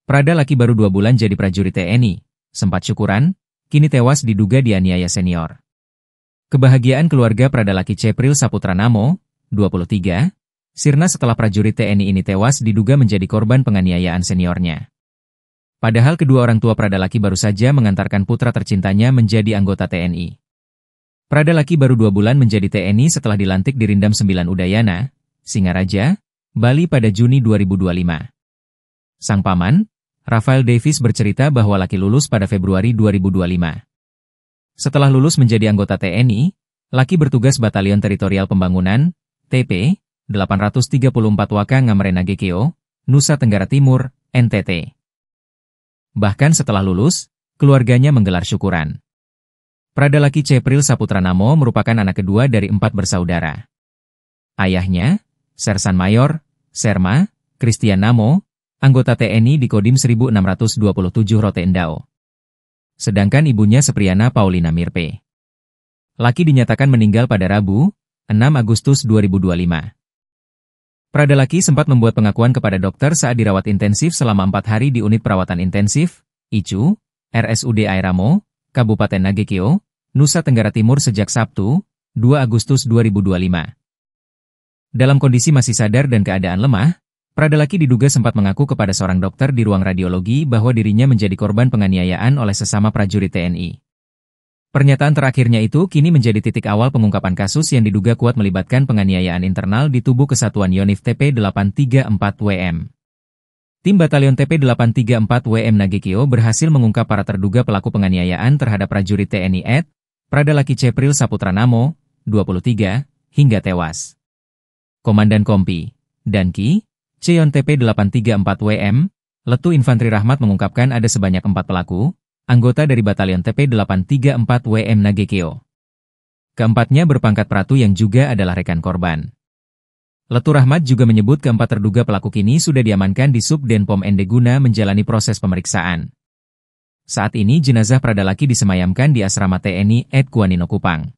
Prada laki baru 2 bulan jadi prajurit TNI, sempat syukuran, kini tewas diduga dianiaya senior. Kebahagiaan keluarga Prada laki Cepril Saputra Namo, 23, sirna setelah prajurit TNI ini tewas diduga menjadi korban penganiayaan seniornya. Padahal kedua orang tua Prada laki baru saja mengantarkan putra tercintanya menjadi anggota TNI. Prada laki baru 2 bulan menjadi TNI setelah dilantik di Rindam 9 Udayana, Singaraja, Bali pada Juni 2025. Sang paman, Rafael Davis bercerita bahwa laki lulus pada Februari 2025. Setelah lulus menjadi anggota TNI, laki bertugas Batalion Teritorial Pembangunan, TP, 834 Waka Ngamrena GKO, Nusa Tenggara Timur, NTT. Bahkan setelah lulus, keluarganya menggelar syukuran. Prada laki Cepril Saputra Namo merupakan anak kedua dari 4 bersaudara. Ayahnya, Sersan Mayor, Serma, Christian Namo, anggota TNI di Kodim 1627 Rote Endau. Sedangkan ibunya Sepriana Paulina Mirpe. Laki dinyatakan meninggal pada Rabu, 6 Agustus 2025. Prada laki sempat membuat pengakuan kepada dokter saat dirawat intensif selama 4 hari di unit perawatan intensif, ICU, RSUD Airamo, Kabupaten Nagekeo, Nusa Tenggara Timur sejak Sabtu, 2 Agustus 2025. Dalam kondisi masih sadar dan keadaan lemah, Prada laki diduga sempat mengaku kepada seorang dokter di ruang radiologi bahwa dirinya menjadi korban penganiayaan oleh sesama prajurit TNI. Pernyataan terakhirnya itu kini menjadi titik awal pengungkapan kasus yang diduga kuat melibatkan penganiayaan internal di tubuh Kesatuan Yonif TP834WM. Tim Batalion TP834WM Nagekeo berhasil mengungkap para terduga pelaku penganiayaan terhadap prajurit TNI ed. Prada laki Cepril Saputra Namo, 23, hingga tewas. Komandan Kompi, Danki, Ceyon TP834WM, Letu Infantri Rahmat mengungkapkan ada sebanyak 4 pelaku, anggota dari Batalion TP834WM Nagekeo. Keempatnya berpangkat pratu yang juga adalah rekan korban. Letu Rahmat juga menyebut keempat terduga pelaku kini sudah diamankan di Subdenpom ND guna menjalani proses pemeriksaan. Saat ini jenazah Prada laki disemayamkan di asrama TNI ed Kuanino Kupang.